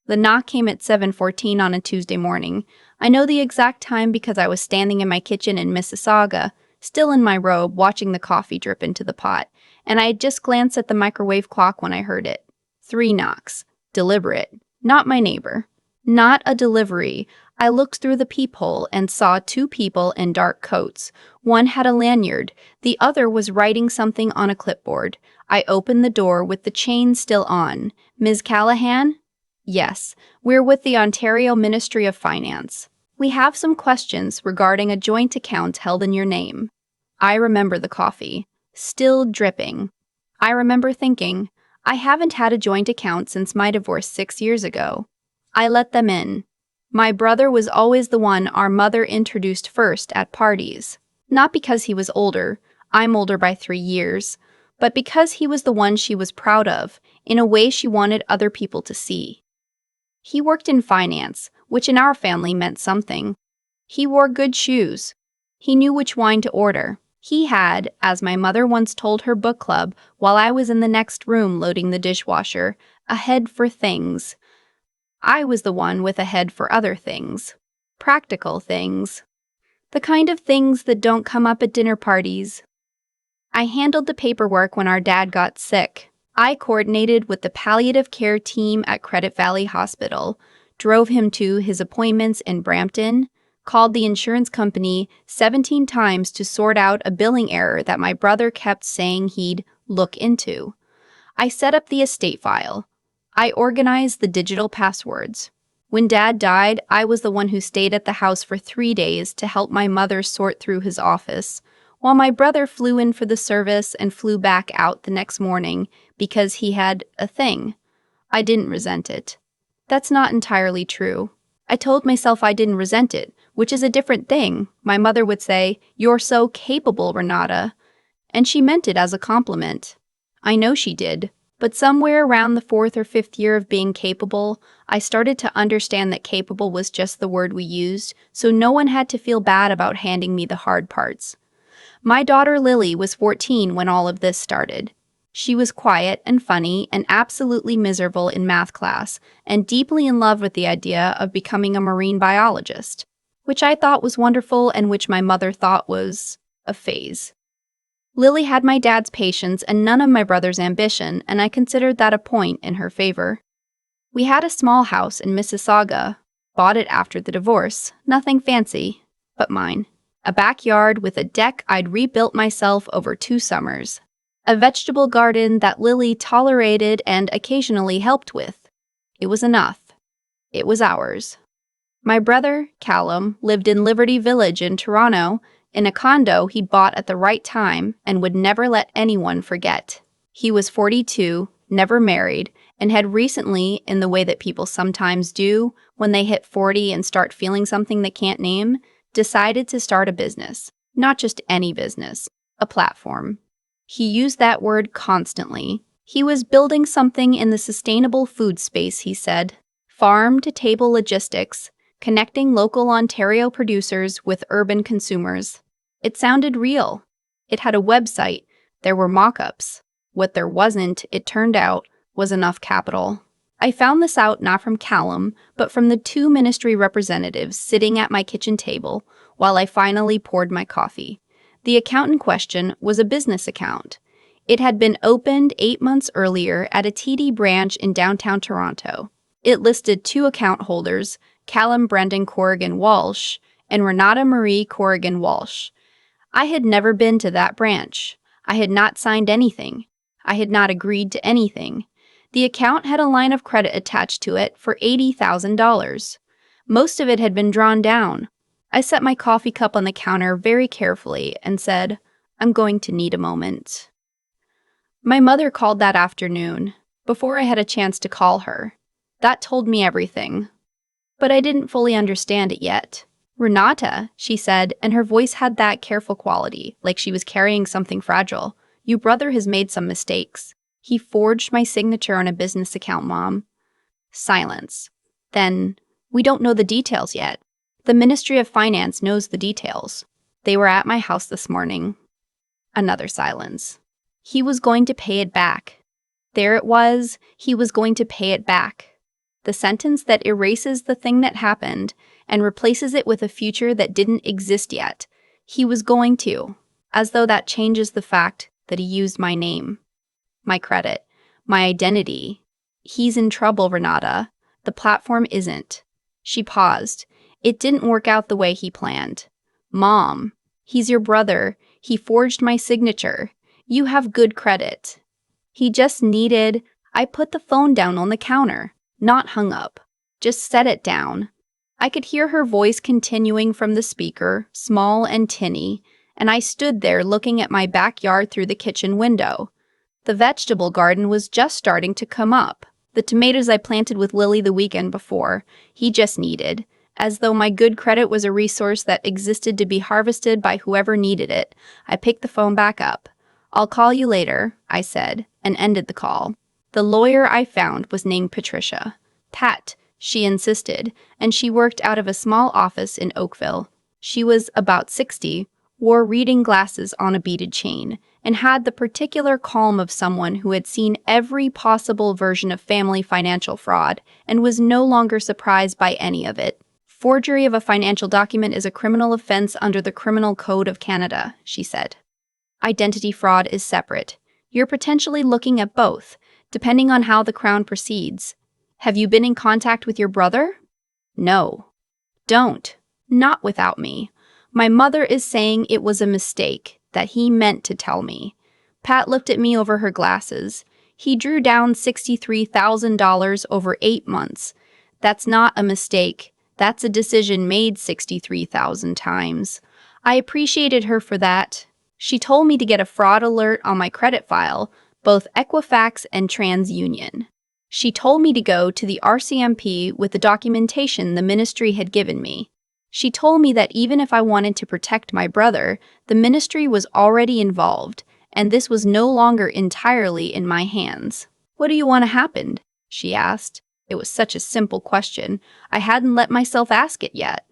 The knock came at 7:14 on a Tuesday morning. I know the exact time because I was standing in my kitchen in Mississauga, still in my robe, watching the coffee drip into the pot, and I had just glanced at the microwave clock when I heard it. 3 knocks. Deliberate. Not my neighbor. Not a delivery. I looked through the peephole and saw 2 people in dark coats. One had a lanyard. The other was writing something on a clipboard. I opened the door with the chain still on. Ms. Callahan? Yes, we're with the Ontario Ministry of Finance. We have some questions regarding a joint account held in your name. I remember the coffee. Still dripping. I remember thinking, I haven't had a joint account since my divorce 6 years ago. I let them in. My brother was always the one our mother introduced first at parties. Not because he was older, I'm older by 3 years, but because he was the one she was proud of, in a way she wanted other people to see. He worked in finance, which in our family meant something. He wore good shoes. He knew which wine to order. He had, as my mother once told her book club while I was in the next room loading the dishwasher, a head for things. I was the one with a head for other things. Practical things. The kind of things that don't come up at dinner parties. I handled the paperwork when our dad got sick. I coordinated with the palliative care team at Credit Valley Hospital, drove him to his appointments in Brampton, called the insurance company 17 times to sort out a billing error that my brother kept saying he'd look into. I set up the estate file. I organized the digital passwords. When Dad died, I was the one who stayed at the house for 3 days to help my mother sort through his office, while my brother flew in for the service and flew back out the next morning because he had a thing. I didn't resent it. That's not entirely true. I told myself I didn't resent it, which is a different thing. My mother would say, "You're so capable, Renata." And she meant it as a compliment. I know she did. But somewhere around the 4th or 5th year of being capable, I started to understand that capable was just the word we used, so no one had to feel bad about handing me the hard parts. My daughter Lily was 14 when all of this started. She was quiet and funny and absolutely miserable in math class, and deeply in love with the idea of becoming a marine biologist, which I thought was wonderful and which my mother thought was a phase. Lily had my dad's patience and none of my brother's ambition, and I considered that a point in her favor. We had a small house in Mississauga, bought it after the divorce, nothing fancy, but mine. A backyard with a deck I'd rebuilt myself over 2 summers. A vegetable garden that Lily tolerated and occasionally helped with. It was enough. It was ours. My brother, Callum, lived in Liberty Village in Toronto, in a condo he'd bought at the right time and would never let anyone forget. He was 42, never married, and had recently, in the way that people sometimes do when they hit 40 and start feeling something they can't name, decided to start a business. Not just any business, a platform. He used that word constantly. He was building something in the sustainable food space, he said. Farm-to-table logistics, connecting local Ontario producers with urban consumers. It sounded real. It had a website. There were mock-ups. What there wasn't, it turned out, was enough capital. I found this out not from Callum, but from the 2 ministry representatives sitting at my kitchen table while I finally poured my coffee. The account in question was a business account. It had been opened 8 months earlier at a TD branch in downtown Toronto. It listed 2 account holders, Callum Brendan Corrigan Walsh and Renata Marie Corrigan Walsh. I had never been to that branch. I had not signed anything. I had not agreed to anything. The account had a line of credit attached to it for $80,000. Most of it had been drawn down. I set my coffee cup on the counter very carefully and said, "I'm going to need a moment." My mother called that afternoon, before I had a chance to call her. That told me everything. But I didn't fully understand it yet. "Renata," she said, and her voice had that careful quality, like she was carrying something fragile. "Your brother has made some mistakes. He forged my signature on a business account, Mom." Silence. Then, "We don't know the details yet. The Ministry of Finance knows the details. They were at my house this morning." Another silence. He was going to pay it back. There it was, he was going to pay it back. the sentence that erases the thing that happened and replaces it with a future that didn't exist yet. He was going to, as though that changes the fact that he used my name, my credit, my identity. He's in trouble, Renata. The platform isn't. She paused. It didn't work out the way he planned. Mom, he's your brother. He forged my signature. You have good credit. He just needed... I put the phone down on the counter, not hung up. Just set it down. I could hear her voice continuing from the speaker, small and tinny, and I stood there looking at my backyard through the kitchen window. The vegetable garden was just starting to come up. The tomatoes I planted with Lily the weekend before, he just needed, as though my good credit was a resource that existed to be harvested by whoever needed it. I picked the phone back up. I'll call you later, I said, and ended the call. The lawyer I found was named Patricia. Pat, she insisted, and she worked out of a small office in Oakville. She was about 60, wore reading glasses on a beaded chain, and had the particular calm of someone who had seen every possible version of family financial fraud and was no longer surprised by any of it. Forgery of a financial document is a criminal offense under the Criminal Code of Canada, she said. Identity fraud is separate. You're potentially looking at both, depending on how the Crown proceeds. Have you been in contact with your brother? No. Don't. Not without me. My mother is saying it was a mistake, that he meant to tell me. Pat looked at me over her glasses. He drew down $63,000 over 8 months. That's not a mistake. That's a decision made 63,000 times. I appreciated her for that. She told me to get a fraud alert on my credit file, both Equifax and TransUnion. She told me to go to the RCMP with the documentation the ministry had given me. She told me that even if I wanted to protect my brother, the ministry was already involved, and this was no longer entirely in my hands. What do you want to happen? She asked. It was such a simple question. I hadn't let myself ask it yet.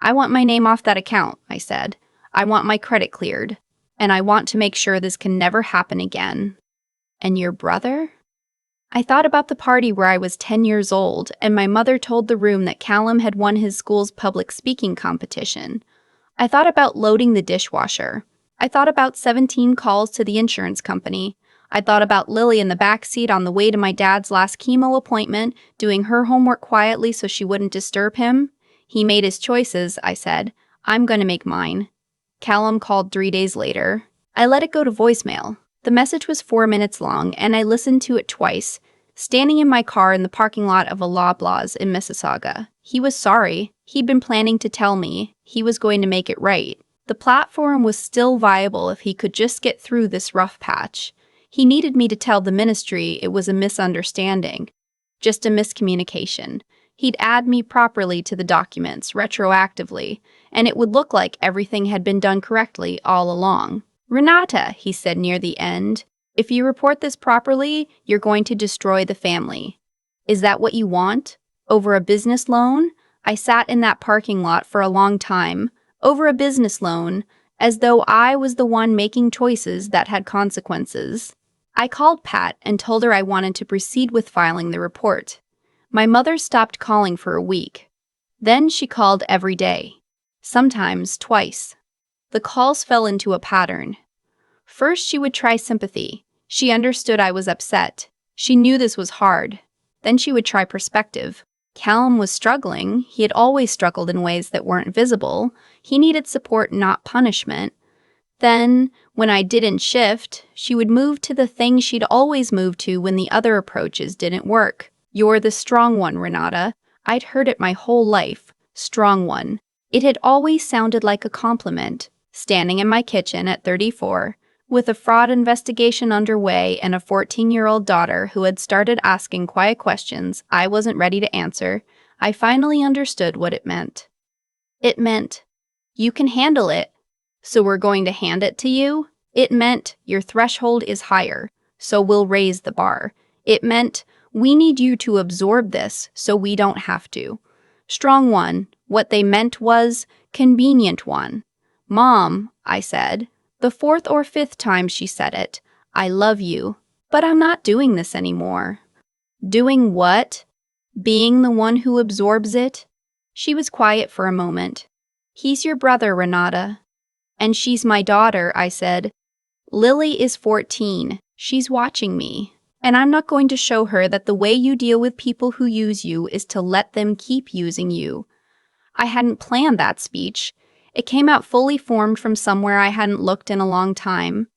I want my name off that account, I said. I want my credit cleared, and I want to make sure this can never happen again. And your brother? I thought about the party where I was 10 years old, and my mother told the room that Callum had won his school's public speaking competition. I thought about loading the dishwasher. I thought about 17 calls to the insurance company. I thought about Lily in the back seat on the way to my dad's last chemo appointment, doing her homework quietly so she wouldn't disturb him. He made his choices, I said. I'm going to make mine. Callum called 3 days later. I let it go to voicemail. The message was 4 minutes long, and I listened to it twice, standing in my car in the parking lot of a Loblaws in Mississauga. He was sorry. He'd been planning to tell me. He was going to make it right. The platform was still viable if he could just get through this rough patch. He needed me to tell the ministry it was a misunderstanding, just a miscommunication. He'd add me properly to the documents, retroactively, and it would look like everything had been done correctly all along. Renata, he said near the end, if you report this properly, you're going to destroy the family. Is that what you want? Over a business loan? I sat in that parking lot for a long time, over a business loan, as though I was the one making choices that had consequences. I called Pat and told her I wanted to proceed with filing the report. My mother stopped calling for a week. Then she called every day, sometimes twice. The calls fell into a pattern. First, she would try sympathy. She understood I was upset. She knew this was hard. Then she would try perspective. Callum was struggling. He had always struggled in ways that weren't visible. He needed support, not punishment. Then, when I didn't shift, she would move to the thing she'd always moved to when the other approaches didn't work. You're the strong one, Renata. I'd heard it my whole life. Strong one. It had always sounded like a compliment. Standing in my kitchen at 34, with a fraud investigation underway and a 14-year-old daughter who had started asking quiet questions I wasn't ready to answer, I finally understood what it meant. It meant, you can handle it, so we're going to hand it to you. It meant, your threshold is higher, so we'll raise the bar. It meant, we need you to absorb this so we don't have to. Strong one, what they meant was, convenient one. Mom, I said, the 4th or 5th time she said it, I love you, but I'm not doing this anymore. Doing what? Being the one who absorbs it? She was quiet for a moment. He's your brother, Renata. And she's my daughter, I said. Lily is 14. She's watching me. And I'm not going to show her that the way you deal with people who use you is to let them keep using you. I hadn't planned that speech. It came out fully formed from somewhere I hadn't looked in a long time.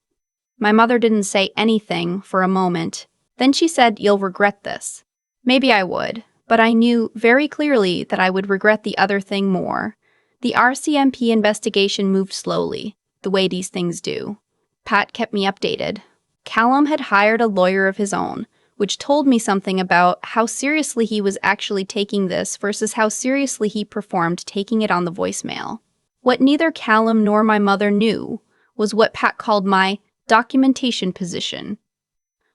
My mother didn't say anything for a moment. Then she said, "You'll regret this." Maybe I would, but I knew very clearly that I would regret the other thing more. The RCMP investigation moved slowly, the way these things do. Pat kept me updated. Callum had hired a lawyer of his own, which told me something about how seriously he was actually taking this versus how seriously he performed taking it on the voicemail. What neither Callum nor my mother knew was what Pat called my documentation position.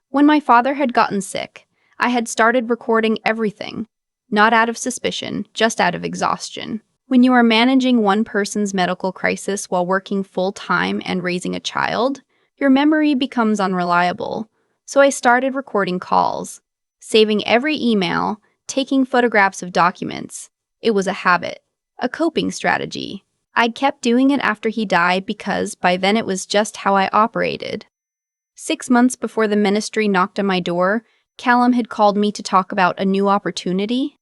When my father had gotten sick, I had started recording everything, not out of suspicion, just out of exhaustion. When you are managing one person's medical crisis while working full-time and raising a child, your memory becomes unreliable. So I started recording calls, saving every email, taking photographs of documents. It was a habit, a coping strategy. I'd kept doing it after he died because by then it was just how I operated. 6 months before the ministry knocked on my door, Callum had called me to talk about a new opportunity.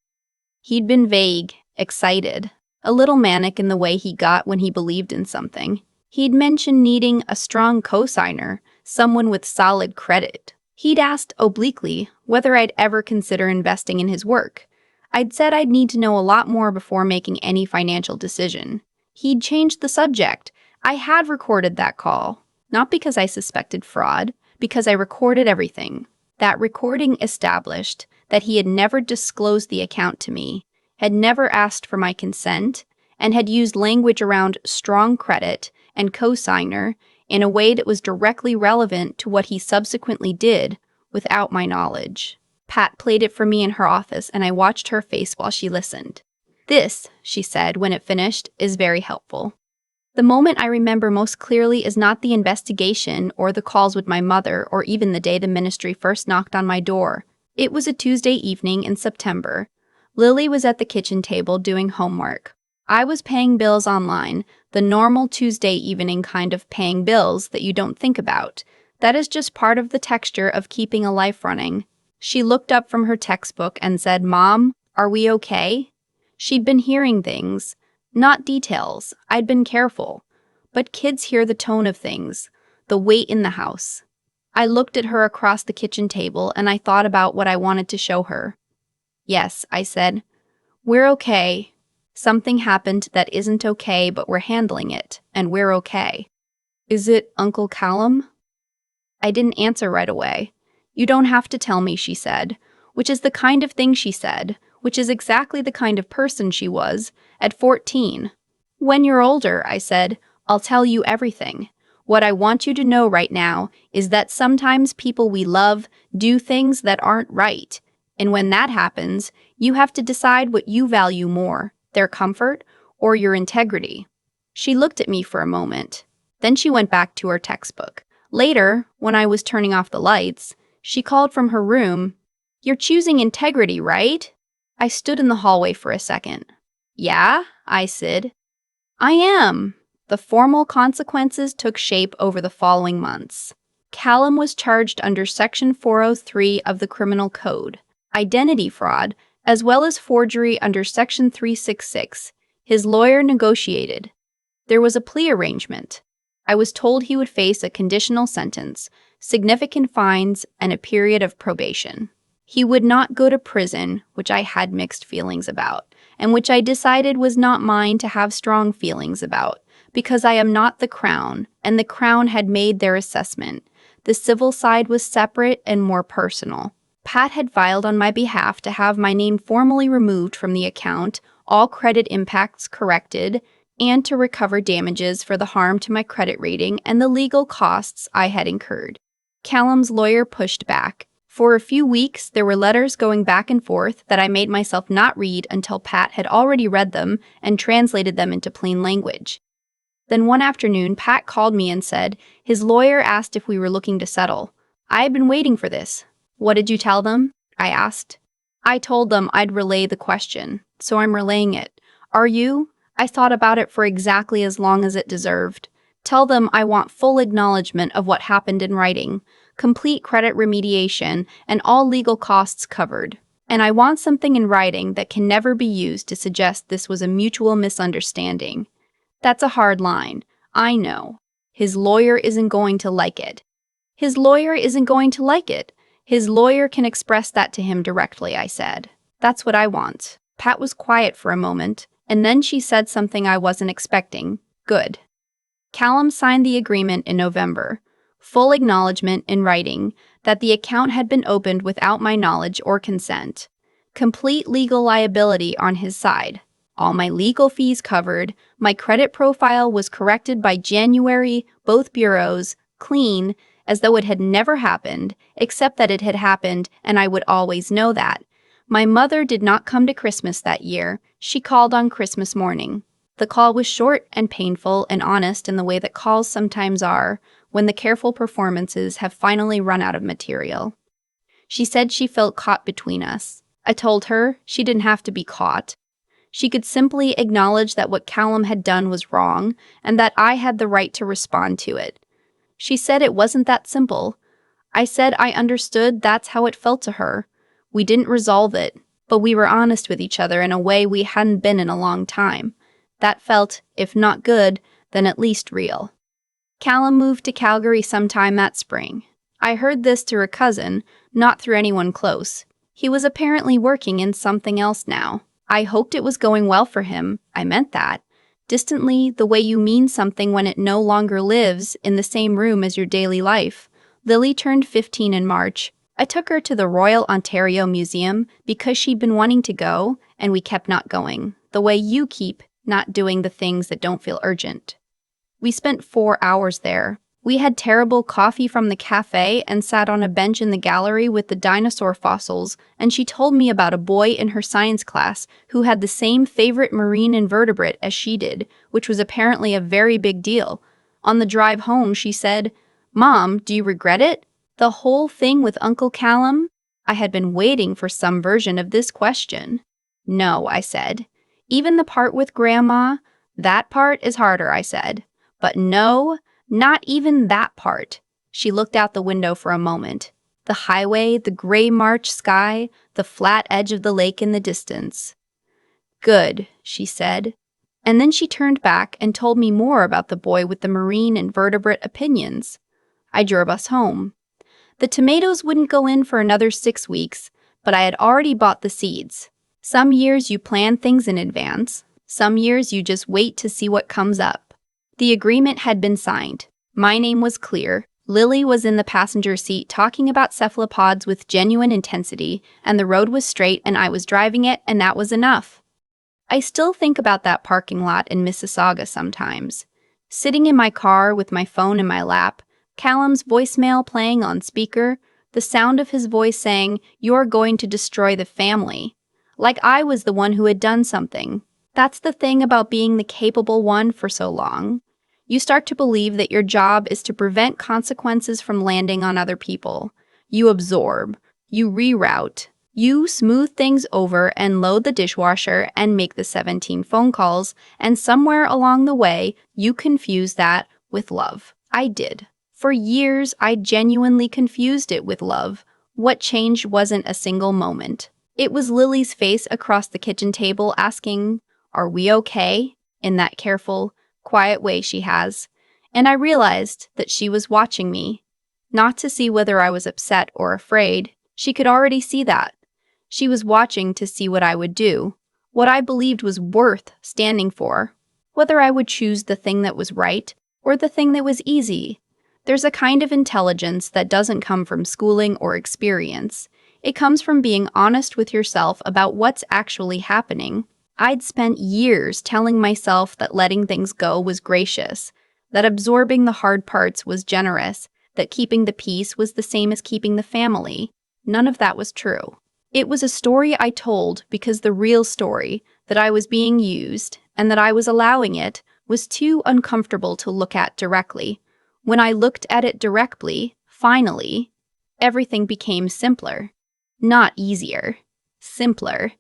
He'd been vague, excited, a little manic in the way he got when he believed in something. He'd mentioned needing a strong co-signer, someone with solid credit. He'd asked obliquely whether I'd ever consider investing in his work. I'd said I'd need to know a lot more before making any financial decision. He'd changed the subject. I had recorded that call, not because I suspected fraud, because I recorded everything. That recording established that he had never disclosed the account to me, had never asked for my consent, and had used language around strong credit and co-signer in a way that was directly relevant to what he subsequently did without my knowledge. Pat played it for me in her office, and I watched her face while she listened. "This," she said when it finished, "is very helpful." The moment I remember most clearly is not the investigation or the calls with my mother or even the day the ministry first knocked on my door. It was a Tuesday evening in September. Lily was at the kitchen table doing homework. I was paying bills online, the normal Tuesday evening kind of paying bills that you don't think about. That is just part of the texture of keeping a life running. She looked up from her textbook and said, "Mom, are we okay?" She'd been hearing things. Not details. I'd been careful. But kids hear the tone of things, the weight in the house. I looked at her across the kitchen table and I thought about what I wanted to show her. "Yes," I said. "We're okay. Something happened that isn't okay, but we're handling it, and we're okay." "Is it Uncle Callum?" I didn't answer right away. "You don't have to tell me," she said, which is the kind of thing she said, which is exactly the kind of person she was, at 14. "When you're older," I said, "I'll tell you everything. What I want you to know right now is that sometimes people we love do things that aren't right. And when that happens, you have to decide what you value more, their comfort or your integrity." She looked at me for a moment. Then she went back to her textbook. Later, when I was turning off the lights, she called from her room, "You're choosing integrity, right?" I stood in the hallway for a second. "Yeah," I said. "I am." The formal consequences took shape over the following months. Callum was charged under Section 403 of the Criminal Code, identity fraud, as well as forgery under Section 366. His lawyer negotiated. There was a plea arrangement. I was told he would face a conditional sentence, significant fines, and a period of probation. He would not go to prison, which I had mixed feelings about, and which I decided was not mine to have strong feelings about, because I am not the Crown, and the Crown had made their assessment. The civil side was separate and more personal. Pat had filed on my behalf to have my name formally removed from the account, all credit impacts corrected, and to recover damages for the harm to my credit rating and the legal costs I had incurred. Callum's lawyer pushed back. For a few weeks, there were letters going back and forth that I made myself not read until Pat had already read them and translated them into plain language. Then one afternoon, Pat called me and said his lawyer asked if we were looking to settle. I had been waiting for this. "What did you tell them?" I asked. I told them I'd relay the question, so I'm relaying it. Are you? I thought about it for exactly as long as it deserved. Tell them I want full acknowledgement of what happened in writing, complete credit remediation, and all legal costs covered. And I want something in writing that can never be used to suggest this was a mutual misunderstanding. That's a hard line. I know. His lawyer isn't going to like it. His lawyer isn't going to like it. His lawyer can express that to him directly, I said. That's what I want. Pat was quiet for a moment, and then she said something I wasn't expecting. Good. Callum signed the agreement in November. Full acknowledgement in writing that the account had been opened without my knowledge or consent. Complete legal liability on his side. All my legal fees covered. My credit profile was corrected by January, both bureaus, clean, as though it had never happened, except that it had happened and I would always know that. My mother did not come to Christmas that year. She called on Christmas morning. The call was short and painful and honest in the way that calls sometimes are, when the careful performances have finally run out of material. She said she felt caught between us. I told her she didn't have to be caught. She could simply acknowledge that what Callum had done was wrong and that I had the right to respond to it. She said it wasn't that simple. I said I understood that's how it felt to her. We didn't resolve it, but we were honest with each other in a way we hadn't been in a long time. That felt, if not good, then at least real. Callum moved to Calgary sometime that spring. I heard this through a cousin, not through anyone close. He was apparently working in something else now. I hoped it was going well for him. I meant that. Distantly, the way you mean something when it no longer lives in the same room as your daily life. Lily turned 15 in March. I took her to the Royal Ontario Museum because she'd been wanting to go, and we kept not going. The way you keep not doing the things that don't feel urgent. We spent 4 hours there. We had terrible coffee from the cafe and sat on a bench in the gallery with the dinosaur fossils, and she told me about a boy in her science class who had the same favorite marine invertebrate as she did, which was apparently a very big deal. On the drive home, she said, "Mom, do you regret it? The whole thing with Uncle Callum?" I had been waiting for some version of this question. "No," I said. "Even the part with Grandma? That part is harder," I said. "But no, not even that part." She looked out the window for a moment. The highway, the gray March sky, the flat edge of the lake in the distance. "Good," she said. And then she turned back and told me more about the boy with the marine invertebrate opinions. I drove us home. The tomatoes wouldn't go in for another 6 weeks, but I had already bought the seeds. Some years you plan things in advance. Some years you just wait to see what comes up. The agreement had been signed. My name was clear. Lily was in the passenger seat talking about cephalopods with genuine intensity, and the road was straight and I was driving it, and that was enough. I still think about that parking lot in Mississauga sometimes. Sitting in my car with my phone in my lap, Callum's voicemail playing on speaker, the sound of his voice saying, "You're going to destroy the family." Like I was the one who had done something. That's the thing about being the capable one for so long. You start to believe that your job is to prevent consequences from landing on other people. You absorb, you reroute, you smooth things over and load the dishwasher and make the 17 phone calls, and somewhere along the way, you confuse that with love. I did. For years, I genuinely confused it with love. What changed wasn't a single moment. It was Lily's face across the kitchen table asking, "Are we okay?" in that careful, quiet way she has. And I realized that she was watching me. Not to see whether I was upset or afraid. She could already see that. She was watching to see what I would do, what I believed was worth standing for, whether I would choose the thing that was right or the thing that was easy. There's a kind of intelligence that doesn't come from schooling or experience. It comes from being honest with yourself about what's actually happening. I'd spent years telling myself that letting things go was gracious, that absorbing the hard parts was generous, that keeping the peace was the same as keeping the family. None of that was true. It was a story I told because the real story, that I was being used and that I was allowing it, was too uncomfortable to look at directly. When I looked at it directly, finally, everything became simpler. Not easier. Simpler.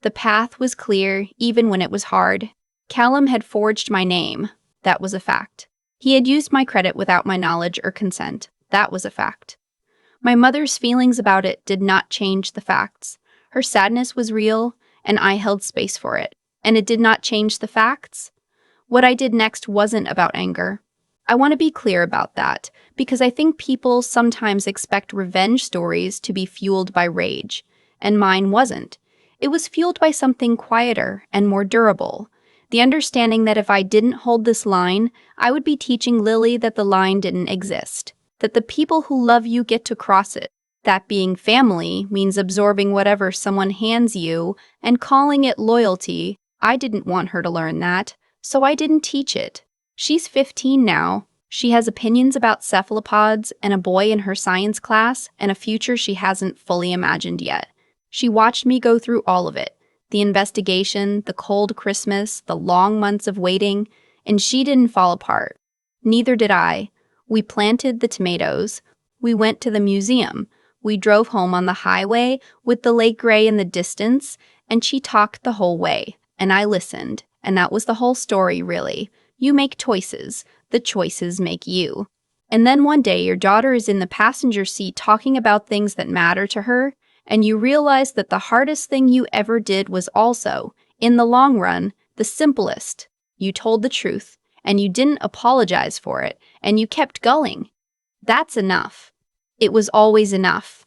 The path was clear, even when it was hard. Callum had forged my name. That was a fact. He had used my credit without my knowledge or consent. That was a fact. My mother's feelings about it did not change the facts. Her sadness was real, and I held space for it. And it did not change the facts. What I did next wasn't about anger. I want to be clear about that, because I think people sometimes expect revenge stories to be fueled by rage, and mine wasn't. It was fueled by something quieter and more durable. The understanding that if I didn't hold this line, I would be teaching Lily that the line didn't exist, that the people who love you get to cross it. That being family means absorbing whatever someone hands you and calling it loyalty. I didn't want her to learn that, so I didn't teach it. She's 15 now. She has opinions about cephalopods and a boy in her science class and a future she hasn't fully imagined yet. She watched me go through all of it. The investigation, the cold Christmas, the long months of waiting, and she didn't fall apart. Neither did I. We planted the tomatoes. We went to the museum. We drove home on the highway with the lake gray in the distance, and she talked the whole way, and I listened, and that was the whole story, really. You make choices. The choices make you. And then one day your daughter is in the passenger seat talking about things that matter to her, and you realize that the hardest thing you ever did was also, in the long run, the simplest. You told the truth, and you didn't apologize for it, and you kept going. That's enough. It was always enough.